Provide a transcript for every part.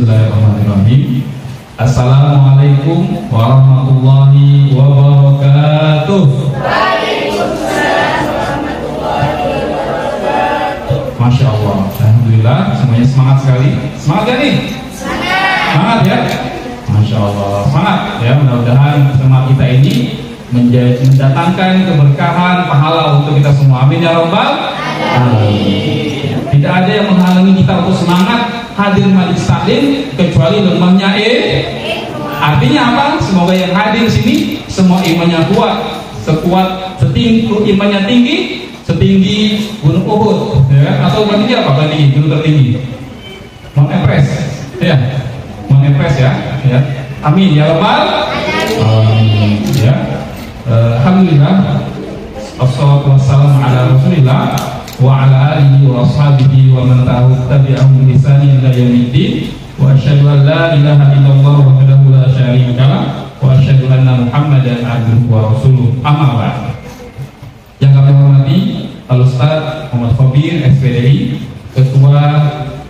Bismillahirrahmanirrahim. Assalamualaikum warahmatullahi wabarakatuh. Waalaikumsalam warahmatullahi wabarakatuh. Masya Allah, alhamdulillah semuanya semangat sekali. Semangat gak nih? Semangat ya? Masya Allah, semangat ya. Mudah-mudahan semangat kita ini mendatangkan keberkahan, pahala untuk kita semua. Amin ya rabbal alamin. Tidak ada yang menghalangi kita untuk semangat hadir majelis taklim kecuali lemahnya Artinya apa? Semoga yang hadir sini semua imannya kuat, setinggi imannya tinggi, setinggi Gunung Uhud, ya? Atau tinggi apa? Tinggi gunung tertinggi, Mount Everest, ya, Mount Everest ya. Amin ya rabbal alamin. Ya, alhamdulillah. Wassalatu wassalamu ala Rasulillah wa ala alihi wa ashabihi wa man tabi'ahum bi ihsanin ila yaumiddin. Wa asyhadu an la ilaha illallah wahdahu la syarika lah wa asyhadu anna Muhammadan abduhu wa rasuluh. Amma ba'd. Yang kami hormati Al-Ustaz Muhammad Khabir SPDI, Ketua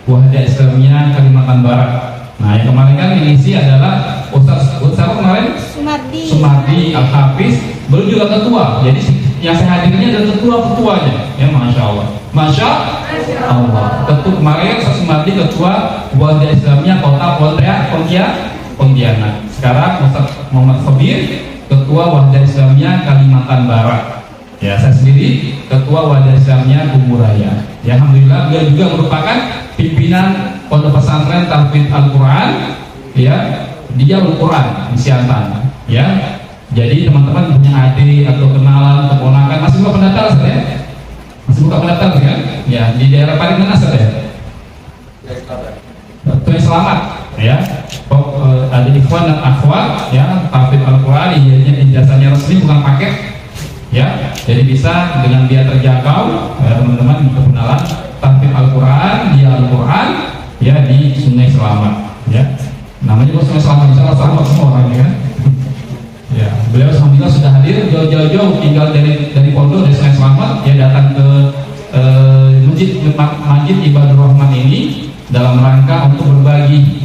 Wahda Islamiyah Kalimantan Barat. Nah, yang kemarin kan mengisi adalah Ustaz kemarin Sumardi Al-Hafiz, belum juga ketua. Jadi yang saya hadirnya adalah ketua-ketuanya. Ya, Masya Allah. Masya Allah. Ketua kemarin Ustaz Sumardi ketua Wahda Islamiyah Kota Pontianak. Sekarang Ustaz Muhammad Khabir ketua Wahda Islamiyah Kalimantan Barat. Ya, saya sendiri ketua Wahda Islamiyah Kuburaya. Ya, alhamdulillah beliau juga merupakan pimpinan Pondok Pesantren Tahfidz Al-Quran, ya, di Al-Quran di Siantan. Ya, jadi teman-teman punya adik atau kenalan, keponakan masih buka pendaftaran ya? Masih buka pendaftaran kan? Ya, di daerah paling mana ya? Tuh selamat, ya. Ada ikhwan dan akhwat, ya, Tahfidz Al-Quran, ijazahnya resmi bukan paket, ya. Jadi bisa dengan biaya terjangkau, ya, teman-teman kenalan Tahfidz Al-Quran di Al-Quran, ya, di Sungai Selamat, ya. Namanya juga Sungai Selamat, insya Allah selamat semua orangnya kan. Ya, beliau alhamdulillah sudah hadir jauh-jauh tinggal dari pondok dari Sungai Selamat, ya, datang ke Masjid Ibadur Rahman ini dalam rangka untuk berbagi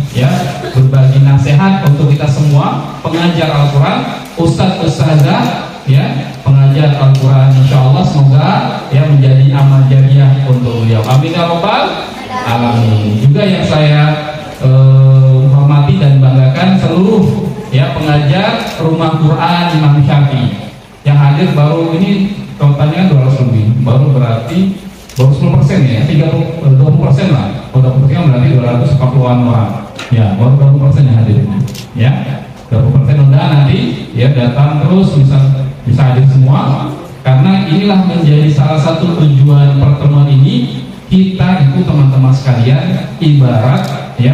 nasihat untuk kita semua pengajar Al-Quran, ustadzah, ya, pengajar Al-Quran. Insya Allah semoga ya menjadi amal jariah untuk beliau. Amin ya rabbal alamin. Juga yang saya hormati dan banggakan seluruh ya pengajar Rumah Quran Imam Syafi'i yang hadir baru ini totalnya 200 lebih, baru berarti baru 10% ya, 20% lah. Kalau 20% berarti 240-an orang. Ya, baru 20% yang hadir ini. Ya, 20% udah nanti ya datang terus bisa hadir semua, karena inilah menjadi salah satu tujuan pertemuan ini. Kita itu teman-teman sekalian ibarat ya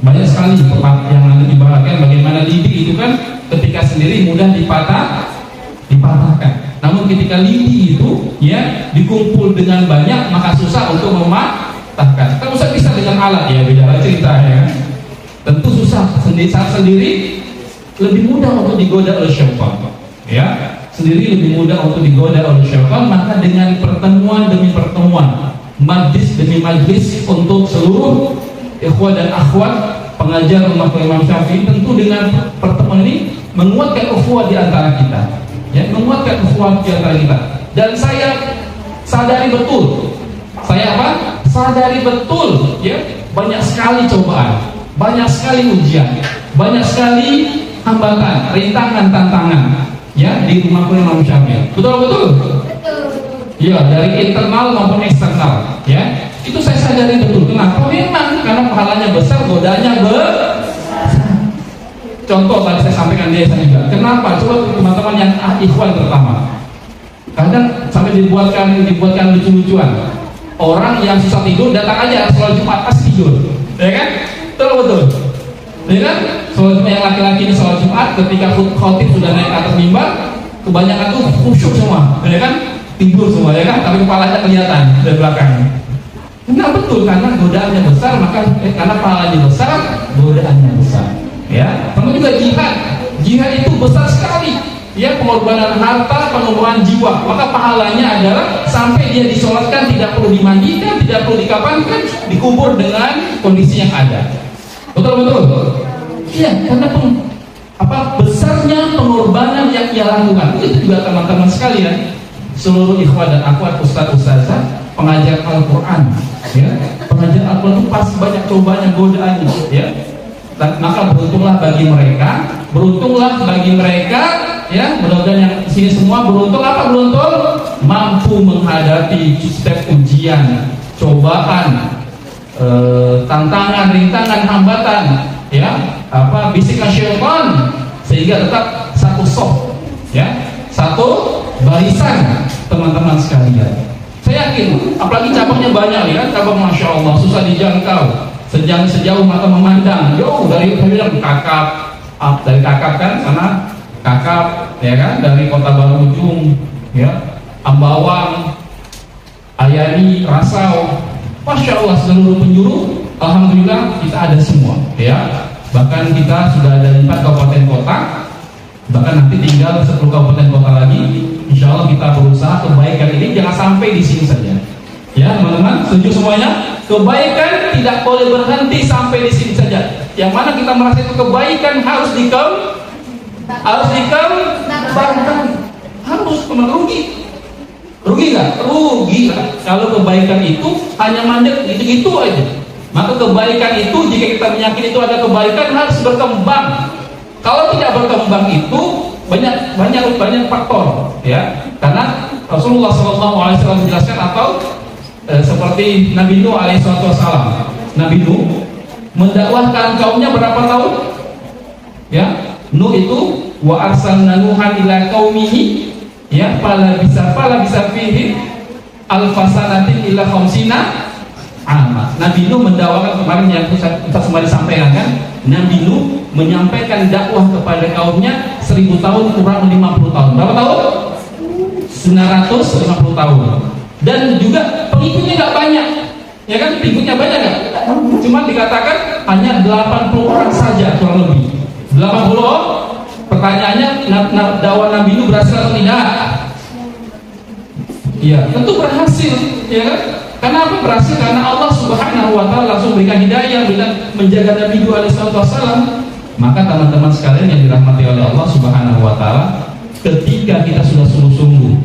banyak sekali yang nanti ibaratkan bagaimana lidi itu kan ketika sendiri mudah dipatahkan. Namun ketika lidi itu ya dikumpul dengan banyak maka susah untuk mematahkan. Kan usah bisa dengan alat ya, beda cerita ya. Tentu susah sendiri lebih mudah untuk digoda oleh syaitan. Ya, sendiri lebih mudah untuk digoda oleh syaitan, maka dengan pertemuan demi pertemuan, majlis demi majlis untuk seluruh ikhwah dan akhwat pengajar Rumah Imam Syafi'i, tentu dengan pertemuan ini menguatkan ukhuwah di antara kita, ya, menguatkan ukhuwah di antara kita. Dan saya sadari betul, sadari betul, ya, banyak sekali cobaan, banyak sekali ujian, banyak sekali hambatan, rintangan, tantangan, ya, di Rumah Imam Syafi'i. Betul. Ya, dari internal maupun eksternal, ya. Itu saya sadari betul. Kenapa? Memang karena pahalanya besar, godaannya besar. Contoh tadi saya sampaikan desa juga. Kenapa? Coba teman-teman yang ikhwan pertama. Kadang sampai dibuatkan lucu-lucuan. Orang yang susah tidur datang aja sholat Jumat pasti tidur, ya kan? Betul. Ya kan? Sholat Jumat yang laki-laki ini sholat Jumat ketika khotib sudah naik ke atas mimbar, kebanyakan tuh khusyuk semua, ya kan? Tidur semua, ya kan? Tapi kepalanya kelihatan dari belakang. Nah betul, karena godaannya besar, maka karena pahalanya besar, godaannya besar. Ya, sama juga jihad itu besar sekali. Ya, pengorbanan harta, pengorbanan jiwa, maka pahalanya adalah sampai dia disolatkan tidak perlu dimandikan, tidak perlu dikafankan, dikubur dengan kondisi yang ada. Betul. Iya, karena besarnya pengorbanan yang ia lakukan. Itu juga teman-teman sekalian, seluruh ikhwan dan akhwat, ustaz ustazah, pengajar Al-Quran, ya, pengajar Al-Quran itu pasti banyak cobaan, godaannya, ya. Dan maka beruntunglah bagi mereka, ya. Mudah-mudahan yang sini semua beruntung. Apa beruntung? Mampu menghadapi setiap ujian, cobaan, tantangan, rintangan, hambatan, ya, bisikan syaitan, sehingga tetap satu soft, ya, satu barisan, teman-teman sekalian. Saya yakin, apalagi cabangnya banyak, ya, cabang masya Allah susah dijangkau, sejauh mata memandang, jauh dari Kakap, dari Kakap kan, sana Kakap, ya kan, dari Kota Baru Ujung, ya, Ambawang, Ayani, Rasau, masya Allah seluruh penjuru, alhamdulillah kita ada semua, ya. Bahkan kita sudah ada 4 kabupaten kota, bahkan nanti tinggal 10 kabupaten kota lagi. Insya Allah kita berusaha kebaikan ini jangan sampai di sini saja, ya teman-teman. Setuju semuanya? Kebaikan tidak boleh berhenti sampai di sini saja. Yang mana kita merasa itu kebaikan harus dikembangkan, harus rugi nggak? Rugi lah. Kalau kebaikan itu hanya mandek gitu-gitu aja. Maka kebaikan itu, jika kita meyakini itu ada kebaikan, harus berkembang. Kalau tidak berkembang itu banyak faktor, ya. Karena Rasulullah SAW menjelaskan, atau seperti Nabi Nuh alaihissalam. Nabi Nuh mendakwahkan kaumnya berapa tahun? Ya, Nuh itu wa arsalna Nuhan ila qaumihi, ya, fala bisa fihi alfasanatin illa khamsina ama. Nabi Nuh mendakwakan, kemarin yang kita sempat disampaikan kan, Nabi Nuh menyampaikan dakwah kepada kaumnya 1000 tahun kurang 50 tahun. Berapa tahun? 950 tahun. Dan juga pengikutnya nggak banyak, ya kan? Pengikutnya banyak nggak? Cuma dikatakan hanya 80 orang saja kurang lebih. 80. Pertanyaannya, dakwah Nabi Nuh berhasil atau tidak? Iya, tentu berhasil, ya kan? Kenapa berhasil? Karena Allah Subhanahu wa Ta'ala langsung berikan hidayah, menjaga Nabi Nuh alaihissalam. Maka teman-teman sekalian yang dirahmati oleh Allah Subhanahu wa Ta'ala, ketika kita sudah sungguh-sungguh,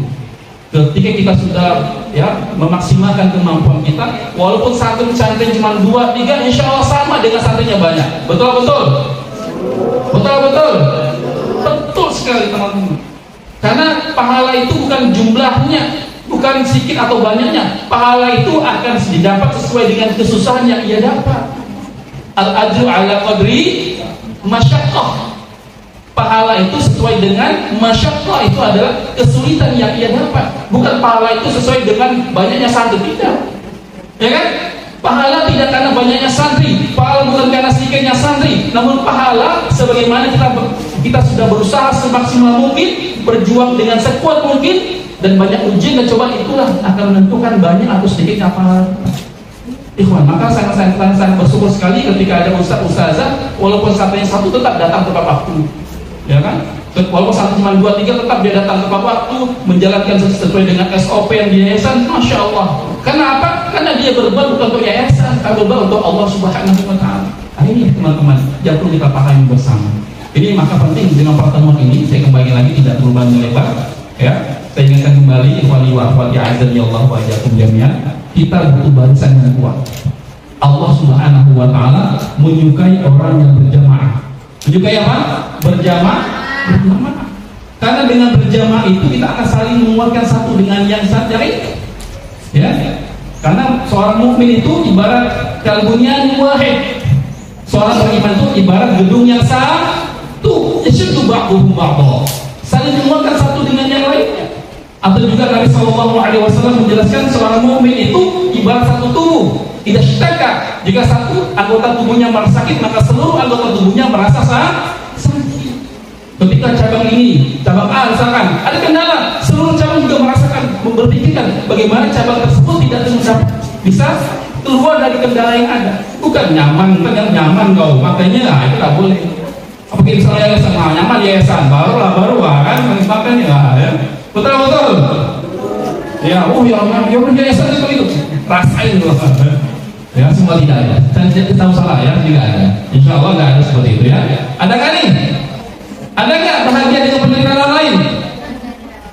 ketika kita sudah, ya, memaksimalkan kemampuan kita, walaupun santri cuma 2-3, insya Allah sama dengan santrinya banyak. Betul sekali teman-teman. Karena pahala itu bukan jumlahnya, bukan sedikit atau banyaknya. Pahala itu akan didapat sesuai dengan kesusahan yang ia dapat. Al-ajru ala qadri masyaqqah. Pahala itu sesuai dengan masyaqqah, itu adalah kesulitan yang ia dapat. Bukan pahala itu sesuai dengan banyaknya santri, tidak. Ya kan? Pahala tidak karena banyaknya santri, pahala bukan karena sedikitnya santri, namun pahala sebagaimana kita sudah berusaha semaksimal mungkin, berjuang dengan sekuat mungkin, dan banyak ujian dan cobaan, itulah akan menentukan banyak atau sedikitnya pahala. Ikhwan, maka sangat bersyukur sekali ketika ada ustaz-ustazah, walaupun santrinya satu tetap datang tepat waktu, ya kan? Walaupun santri cuma 2-3 tetap dia datang tepat waktu, menjalankan sesuai dengan SOP yang di yayasan. Masya Allah. Kenapa? Karena dia berbuat bukan untuk yayasan, tapi berbuat untuk Allah Subhanahu wa Ta'ala. Ini teman-teman yang perlu kita pahami bersama. Ini maka penting dengan pertemuan ini, saya kembali lagi tidak berubah melebar, ya. Saya ingatkan kembali, ikhwani wa akhwati azza Allah wa iyyakum jami'an, kita butuh barisan yang kuat. Allah Subhanahu wa Ta'ala menyukai orang yang berjamaah. Menyukai apa? Berjamaah. Karena dengan berjamaah itu kita akan saling menguatkan satu dengan yang lain, ya. Karena seorang mukmin itu ibarat kalbunyan wahid. Seorang beriman itu ibarat gedung yang satu, yashuddu ba'duhum ba'dha, saling menguatkan satu dengan yang lainnya. Atau juga Nabi SAW menjelaskan seorang mukmin itu ibarat satu tubuh. Tidak syitaka, jika satu anggota tubuhnya merasa sakit, maka seluruh anggota tubuhnya merasa sakit. Ketika cabang ini, cabang A misalkan ada kendala, seluruh cabang juga merasakan, berpikirkan bagaimana cabang tersebut tidak bisa keluar dari kendala yang ada. Bukan nyaman, kan yang nyaman kau, makanya itu tak boleh. Apalagi misalnya yayasan, nyaman yayasan, baru kan, makanya ya. Betul. Ya, yang yayasan itu rasain loh. Ya, semua tidak ada. Dan tidak tahu salah ya, tidak ada. seperti itu ya. Ada nggak nih? Ada nggak bahagia dengan penderitaan orang lain?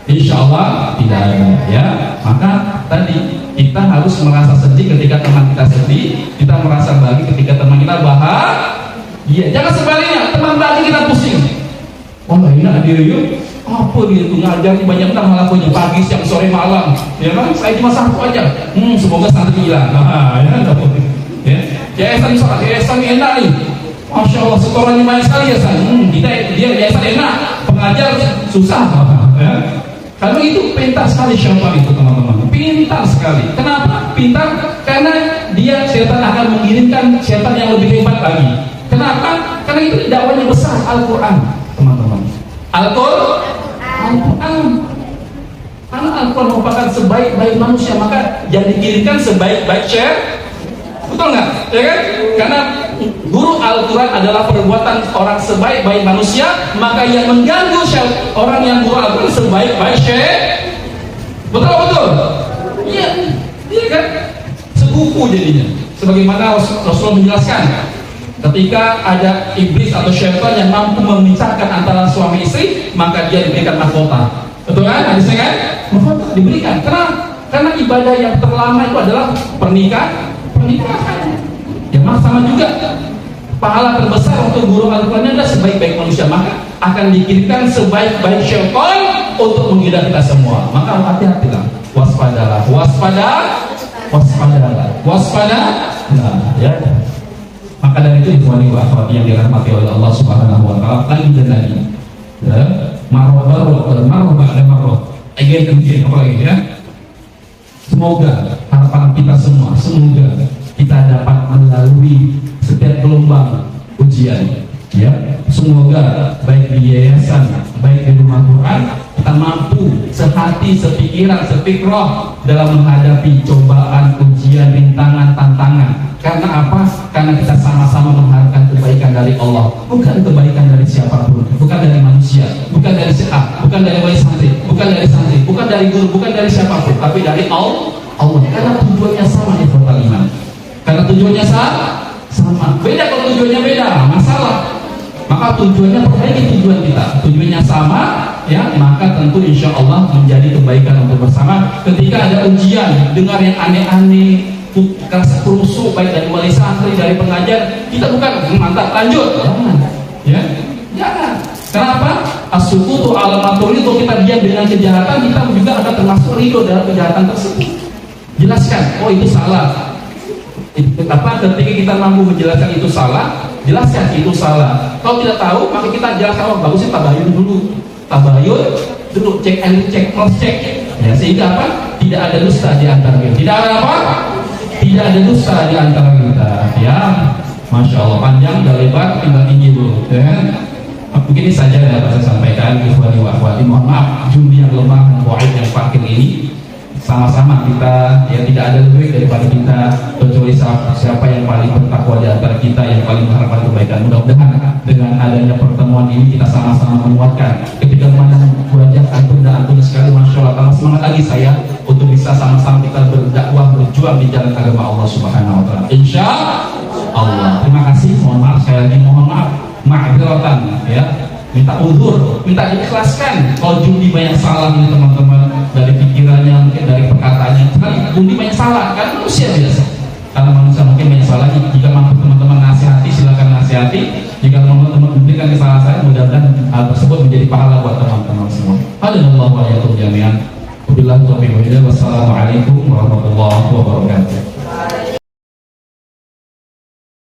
Insya Allah tidak ada ya. Maka tadi kita harus merasa sedih ketika teman kita sedih, kita merasa bahagia ketika teman kita bahagia. Jangan sebaliknya, teman bahagia kita pusing. Oh nggak enak diri yuk. Apa dia tuh ngajar banyak banget malah punya pagi, siang, sore, malam. Ya kan? Saya cuma satu aja. Semoga santri hilang. Nah, ya. Yayasan sholat, yayasan enak nih. Masya Allah, setorannya banyak sekali ya San. Dia yayasan enak, pengajar susah. Ya. Karena itu pintar sekali syaitan itu teman-teman. Pintar sekali. Kenapa? Pintar karena dia setan akan mengirimkan setan yang lebih hebat lagi. Kenapa? Karena itu dakwanya besar Al-Quran, teman-teman. Al-Quran. Karena Al-Quran merupakan sebaik-baik manusia, maka yang dikirimkan sebaik-baik syaitan. Betul nggak? Ya kan? Karena guru Al-Quran adalah perbuatan orang sebaik-baik manusia, maka yang mengganggu orang yang guru Al-Quran sebaik-baik syaitan. Betul? Iya, iya kan? Sekufu jadinya. Sebagaimana Rasulullah menjelaskan, ketika ada iblis atau syaitan yang mampu memisahkan antara suami istri, maka dia diberikan mahkota. Betul kan? Hadisnya kan? Mahkota diberikan. Karena ibadah yang terlama itu adalah pernikahan. Ya sama juga pahala terbesar untuk guru Al-Quran adalah sebaik-baik manusia, maka akan dikirimkan sebaik-baik syaitan untuk menggila kita semua. Maka hati-hatilah, waspadalah, nah, ya. Maka dari itu ikhwani wa akhwati yang dirahmati oleh Allah Subhanahu wa taala, lagi dan lagi ya, marwah kemudian apa lagi ya. Semoga harapan kita semua, semoga kita dapat melalui setiap gelombang ujian ya. Semoga baik di yayasan, baik di rumah Quran, kita mampu sehati, sepikiran, sepikroh dalam menghadapi cobaan, ujian, rintangan, tantangan. Karena apa? Karena kita sama-sama mengharapkan kebaikan dari Allah, bukan kebaikan dari siapapun, bukan dari manusia, bukan dari sehat, bukan dari wali santri, bukan dari guru, bukan dari siapapun, tapi dari Allah. Karena tujuannya sama ya total iman. Karena tujuannya sama. Beda kalau tujuannya beda, masalah. Maka tujuannya perbaiki tujuan kita. Tujuannya sama, ya maka tentu insya Allah menjadi kebaikan untuk bersama. Ketika ada ujian, dengar yang aneh-aneh, rasa kerusuk baik dari wali santri, dari pengajar, kita bukan mantap lanjut. Jangan. Kenapa? As-sukutu ala maturidu, kita diam dengan kejahatan, kita juga akan termasuk ridho dalam kejahatan tersebut. Jelaskan, oh itu salah. Ketika kita mampu menjelaskan itu salah, jelaskan itu salah. Kalau tidak tahu, maka kita jelaskan, oh bagusnya tabayun dulu, cek cross check. Ya, sehingga apa? Tidak ada dusta di antara kita. Tidak ada apa? Tidak ada dusta di antara kita. Ya, masya Allah, panjang dan lebar, tinggal tinggi dulu. Ya. Mungkin ini saja yang dapat saya sampaikan. Ikhwani wa akhwati, mohon maaf jumlah yang lemah dan waid yang fakir ini. Sama-sama kita ya tidak ada lebih daripada kita, kecuali siapa yang paling bertakwa di antara kita, yang paling mengharapkan kebaikan. Mudah-mudahan dengan adanya pertemuan ini kita sama-sama menguatkan. Ketika memandang wajah antun sekali, masya Allah, tambah semangat lagi saya untuk bisa sama-sama kita berdakwah, berjuang di jalan agama Allah Subhanahu wa taala. Insya Allah. Terima kasih. Mohon maaf sekali lagi, mohon maaf. Ma'adziratan ya. Minta uzur, minta diikhlaskan kalau Jundi banyak salah ini teman-teman, dari pikirannya, mungkin dari perkataannya. Sekali Jundi banyak salah, kan manusia biasa. Karena manusia mungkin banyak salah. Jika mampu teman-teman nasihati, silakan nasihati. Jika teman-teman memberikan kesalahan saya, mudah-mudahan hal tersebut menjadi pahala buat teman-teman semua. Alhamdulillah wa yatum jami'an. Wabillahi taufiq wal hidayah. Wassalamualaikum warahmatullahi